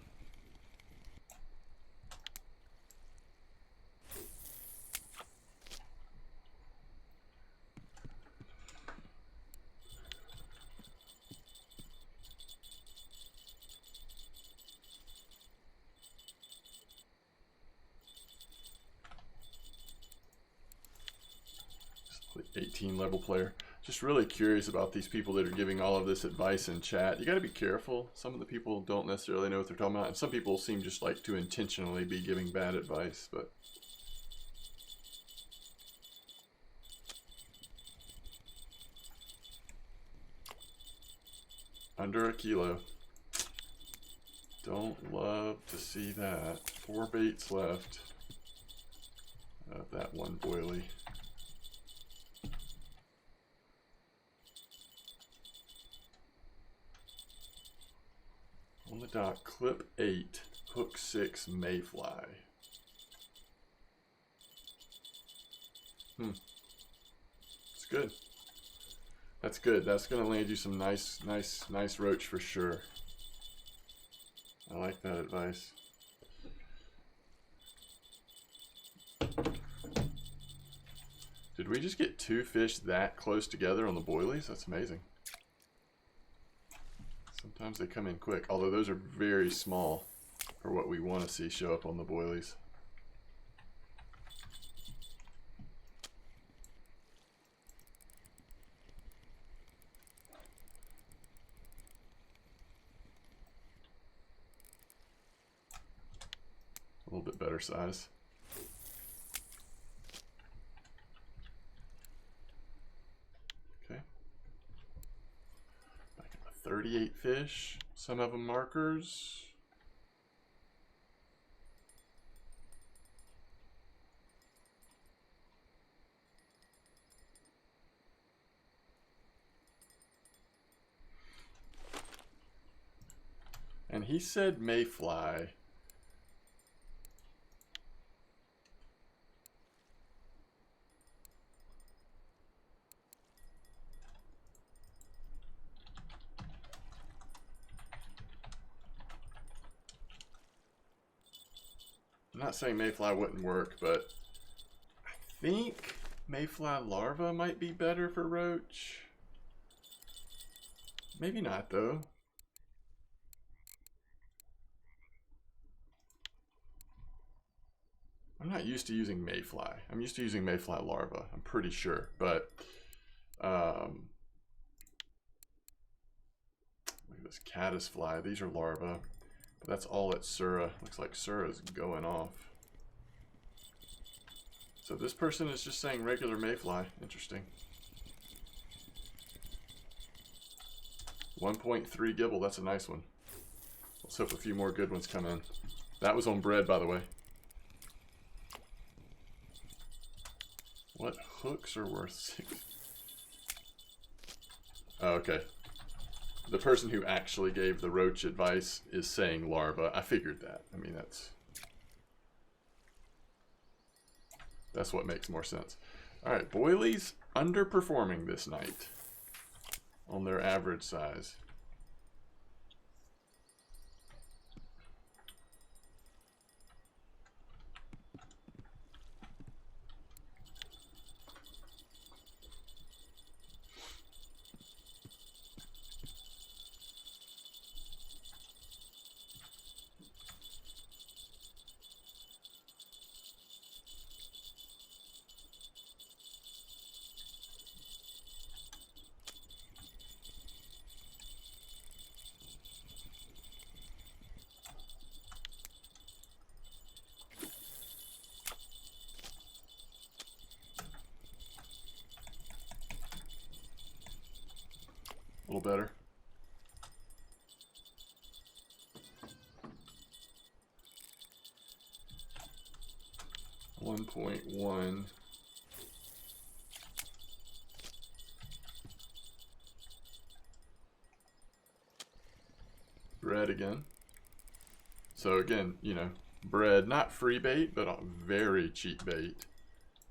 Just 18 level player. Just really curious about these people that are giving all of this advice in chat. You got to be careful. Some of the people don't necessarily know what they're talking about, and some people seem just like to intentionally be giving bad advice, but under a kilo. Don't love to see that. 4 baits left of that one boilie. On the dock, clip 8, hook 6, mayfly. It's good. That's good. That's gonna land you some nice roach for sure. I like that advice. Did we just get 2 fish that close together on the boilies? That's amazing. Sometimes they come in quick, although those are very small for what we want to see show up on the boilies. A little bit better size. Okay. Back up to 38 fish, some of them markers. And he said mayfly. I'm not saying mayfly wouldn't work, but I think mayfly larva might be better for roach. Maybe not though. I'm not used to using mayfly. I'm used to using mayfly larva, I'm pretty sure, but look at this caddisfly. These are larvae, but that's all at Sura. Looks like Sura's going off. So this person is just saying regular mayfly. Interesting. 1.3 gibble. That's a nice one. Let's hope a few more good ones come in. That was on bread, by the way. What hooks are worth 6? Oh, okay. The person who actually gave the roach advice is saying larva. I figured that. I mean, that's what makes more sense. All right, boilies underperforming this night on their average size. A little better. $1.1. Bread again. So again, you know, bread, not free bait, but a very cheap bait.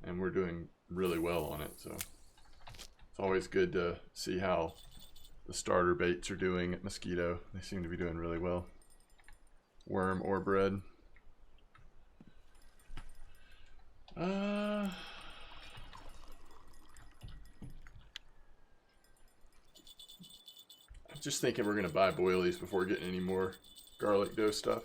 And we're doing really well on it. So it's always good to see how the starter baits are doing at Mosquito. They seem to be doing really well. Worm or bread. I'm just thinking we're gonna buy boilies before getting any more garlic dough stuff.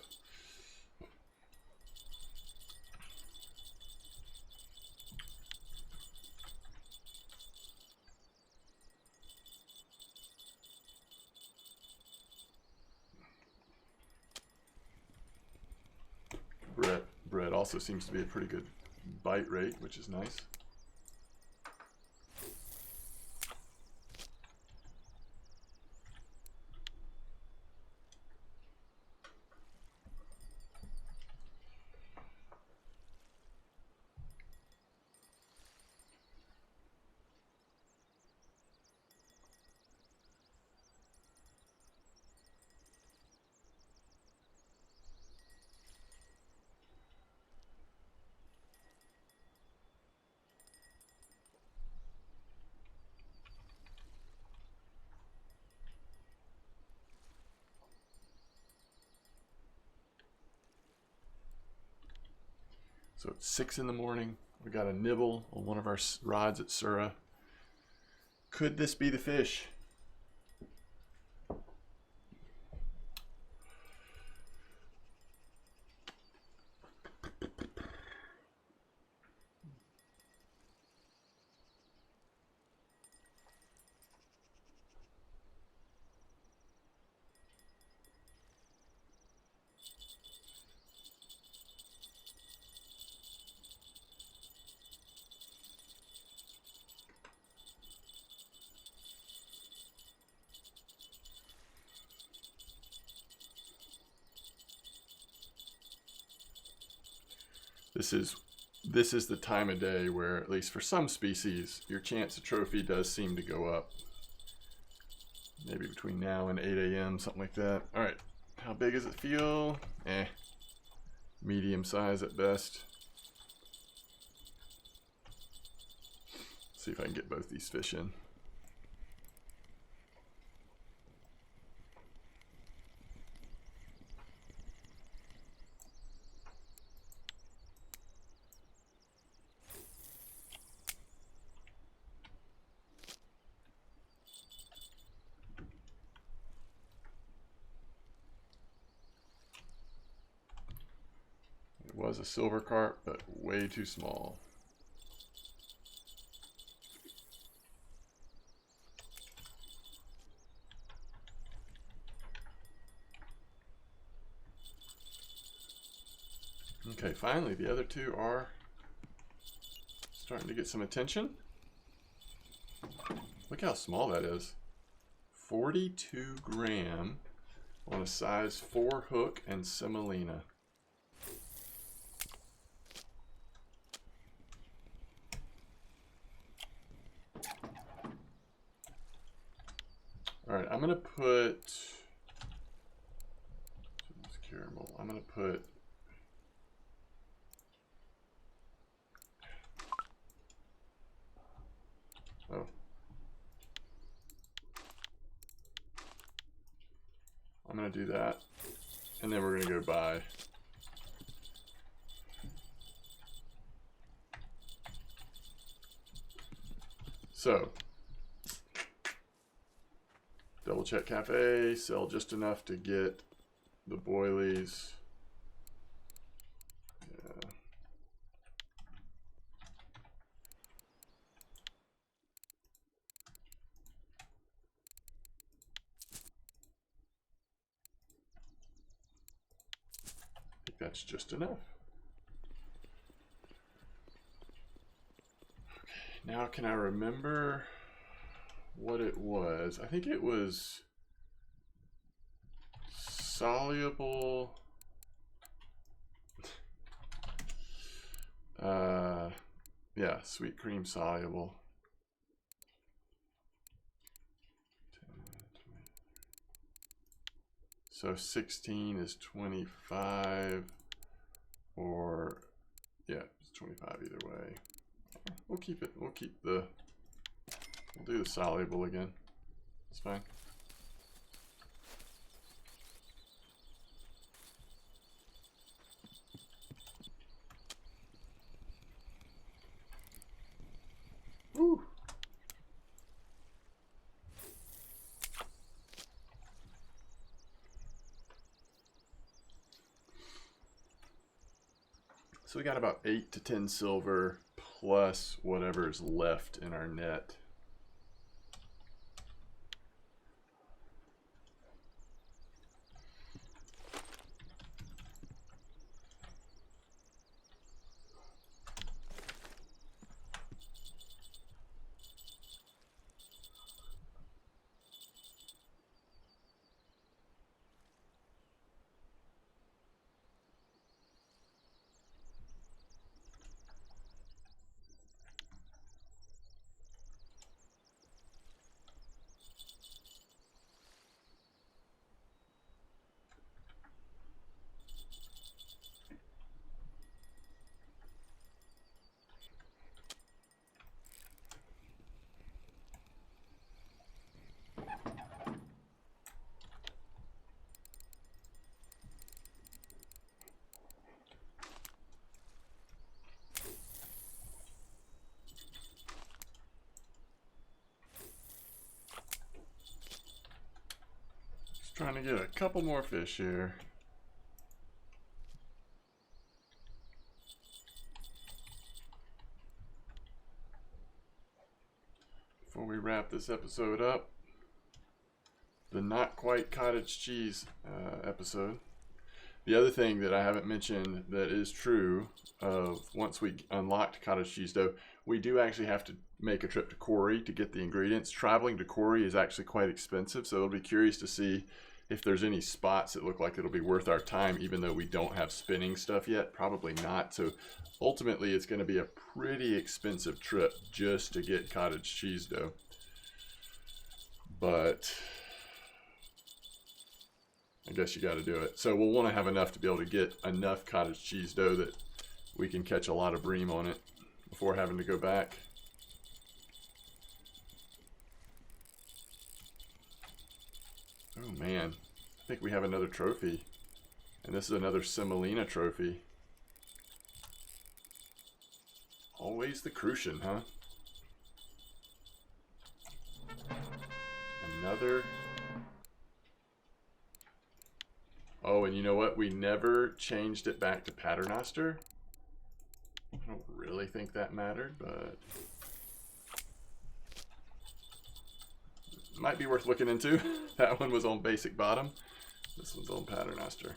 Bread also seems to be a pretty good bite rate, which is nice. So it's 6 in the morning. We got a nibble on one of our rods at Sura. Could this be the fish? This is the time of day where, at least for some species, your chance of trophy does seem to go up. Maybe between now and 8 a.m., something like that. All right, how big does it feel? Medium size at best. See if I can get both these fish in. Was a silver carp, but way too small. Okay, finally the other two are starting to get some attention. Look how small that is. 42 gram on a size 4 hook and semolina. All right, I'm gonna put caramel. I'm gonna put I'm gonna do that, and then we're gonna go buy. So, Double Check Cafe, sell just enough to get the boilies. Yeah. I think that's just enough. Okay, now can I remember what it was. I think it was soluble. Yeah, sweet cream soluble. So 16 is 25, or yeah, it's 25 either way. We'll keep it. We'll do the soluble again. It's fine. Woo. So we got about 8 to 10 silver plus whatever's left in our net. Trying to get a couple more fish here. Before we wrap this episode up, the not quite cottage cheese episode. The other thing that I haven't mentioned that is true of once we unlocked cottage cheese dough, we do actually have to make a trip to Quarry to get the ingredients. Traveling to Quarry is actually quite expensive, so it'll be curious to see if there's any spots that look like it'll be worth our time, even though we don't have spinning stuff yet. Probably not. So ultimately, it's going to be a pretty expensive trip just to get cottage cheese dough. But I guess you got to do it. So we'll want to have enough to be able to get enough cottage cheese dough that we can catch a lot of bream on it before having to go back. Oh man, I think we have another trophy. And this is another Semolina trophy. Always the Crucian, huh? Another. Oh, and you know what? We never changed it back to Paternoster. I don't really think that mattered, but might be worth looking into. That one was on basic bottom. This one's on Paternoster.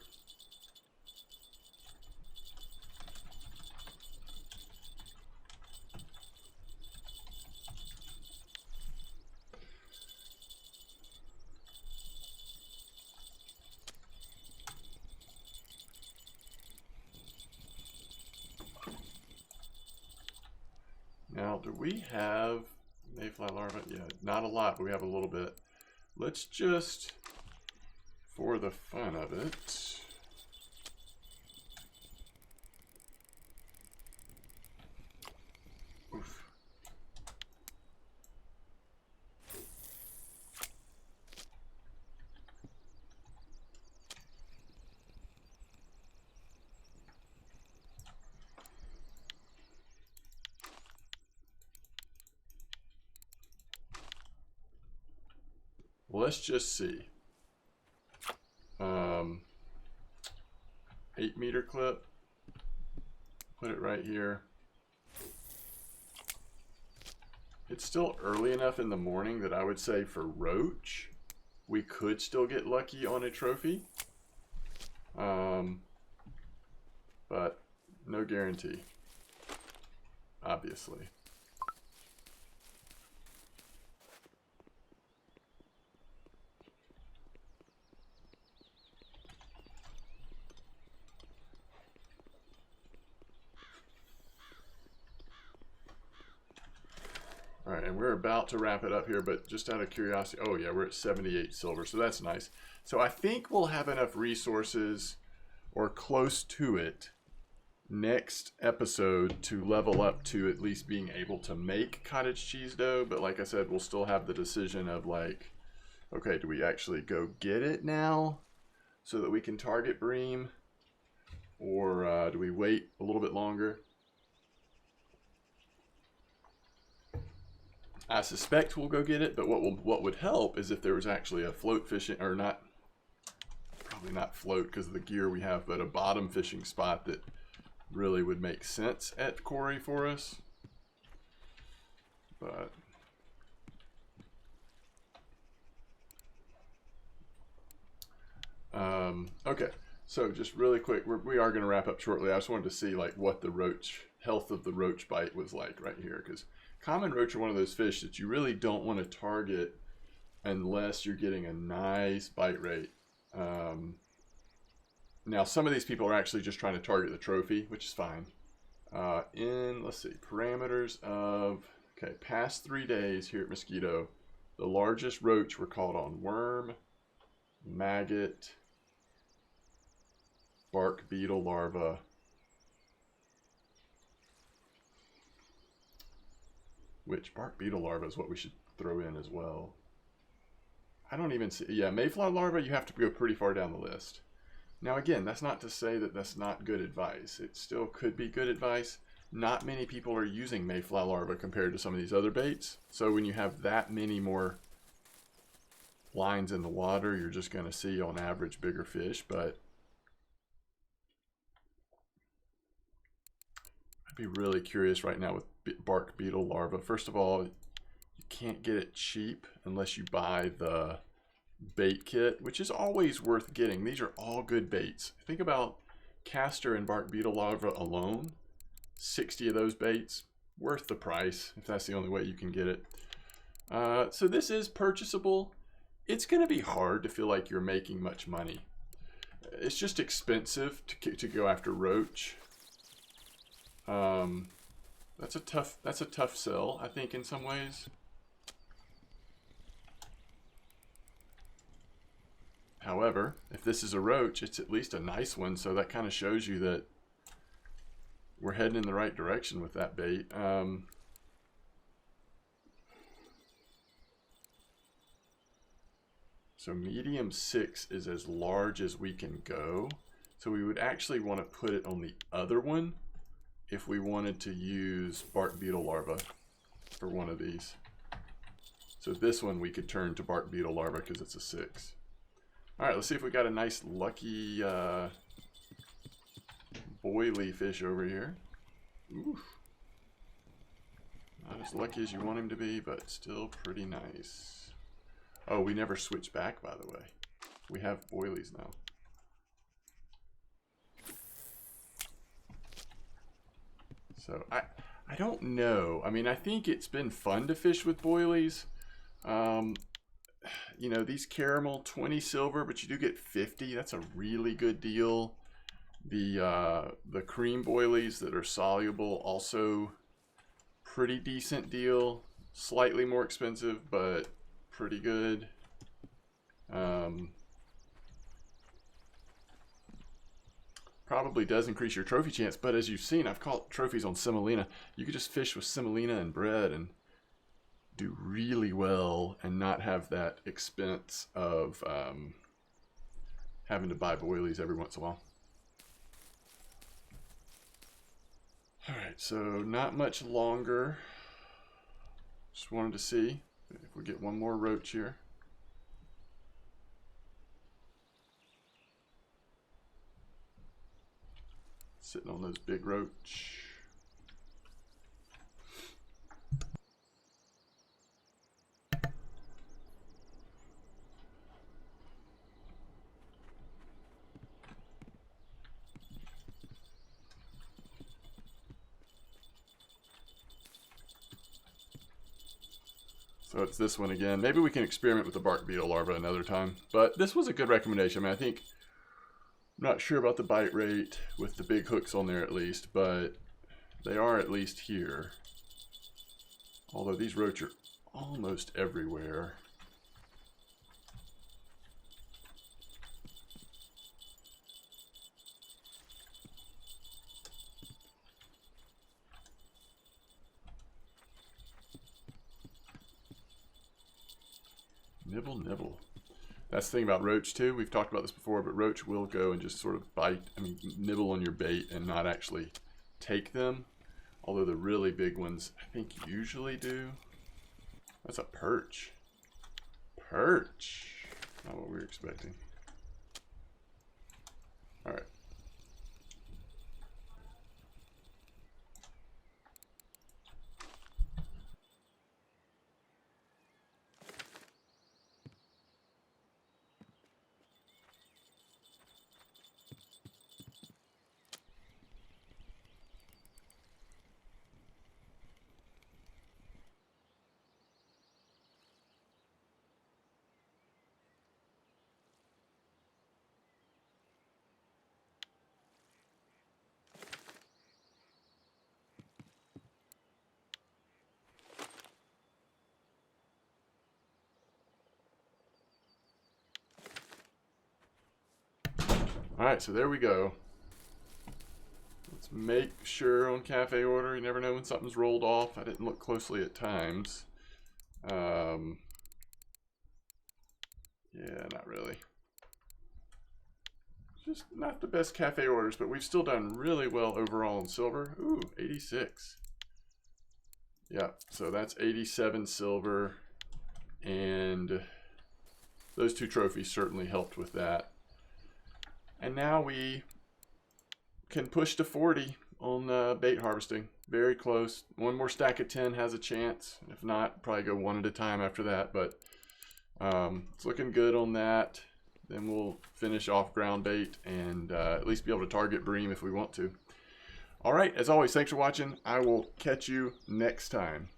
Now, do we have mayfly larvae? Yeah, not a lot, but we have a little bit. Let's just, for the fun of it, oof. Let's just see. 8-meter clip. Put it right here. It's still early enough in the morning that I would say for roach, we could still get lucky on a trophy. But no guarantee, obviously. right, and we're about to wrap it up here, but just out of curiosity, oh yeah, we're at 78 silver, so that's nice. So I think we'll have enough resources, or close to it, next episode to level up to at least being able to make cottage cheese dough. But like I said, we'll still have the decision of like, okay, do we actually go get it now so that we can target Bream, or do we wait a little bit longer? I suspect we'll go get it, but what would help is if there was actually a float fishing, or not, probably not float because of the gear we have, but a bottom fishing spot that really would make sense at Quarry for us. But okay, so just really quick, we are going to wrap up shortly. I just wanted to see like what the health of the roach bite was like right here, because common roach are one of those fish that you really don't want to target unless you're getting a nice bite rate. Now, some of these people are actually just trying to target the trophy, which is fine. Let's see, parameters of, okay, past 3 days here at Mosquito, the largest roach were caught on worm, maggot, bark beetle larva, which bark beetle larva is what we should throw in as well. I don't even see, yeah, mayflower larva, you have to go pretty far down the list. Now again, that's not to say that that's not good advice. It still could be good advice. Not many people are using mayflower larva compared to some of these other baits. So when you have that many more lines in the water, you're just going to see on average bigger fish. But I'd be really curious right now with bark beetle larva. First of all, you can't get it cheap unless you buy the bait kit, which is always worth getting. These are all good baits. Think about castor and bark beetle larva alone. 60 of those baits, worth the price if that's the only way you can get it. So this is purchasable. It's going to be hard to feel like you're making much money. It's just expensive to go after roach. That's a tough sell, I think, in some ways. However, if this is a roach, it's at least a nice one, so that kind of shows you that we're heading in the right direction with that bait. So medium 6 is as large as we can go. So we would actually want to put it on the other one if we wanted to use bark beetle larva for one of these. So this one we could turn to bark beetle larva because it's a 6. All right, let's see if we got a nice lucky boilie fish over here. Oof. Not as lucky as you want him to be, but still pretty nice. Oh, we never switched back, by the way. We have boilies now. So I don't know. I mean, I think it's been fun to fish with boilies. You know, these caramel 20 silver, but you do get 50. That's a really good deal. The cream boilies that are soluble, also pretty decent deal. Slightly more expensive, but pretty good. Probably does increase your trophy chance, but as you've seen, I've caught trophies on semolina. You could just fish with semolina and bread and do really well and not have that expense of having to buy boilies every once in a while. All right, so not much longer. Just wanted to see if we get one more roach here. Sitting on those big roach. So it's this one again. Maybe we can experiment with the bark beetle larva another time. But this was a good recommendation. I mean, I think, I'm not sure about the bite rate with the big hooks on there at least, but they are at least here Although these roach are almost everywhere. Nibble, nibble. That's the thing about roach too. We've talked about this before, but roach will go and just sort of bite, nibble on your bait and not actually take them. Although the really big ones, I think, usually do. That's a perch. Perch. Not what we were expecting. All right. Alright, so there we go. Let's make sure on cafe order. You never know when something's rolled off. I didn't look closely at times. Yeah, not really. Just not the best cafe orders, but we've still done really well overall in silver. Ooh, 86. Yeah, so that's 87 silver. And those two trophies certainly helped with that. And now we can push to 40 on bait harvesting. Very close. One more stack of 10 has a chance. If not, probably go one at a time after that. But it's looking good on that. Then we'll finish off ground bait and at least be able to target bream if we want to. All right, as always, thanks for watching. I will catch you next time.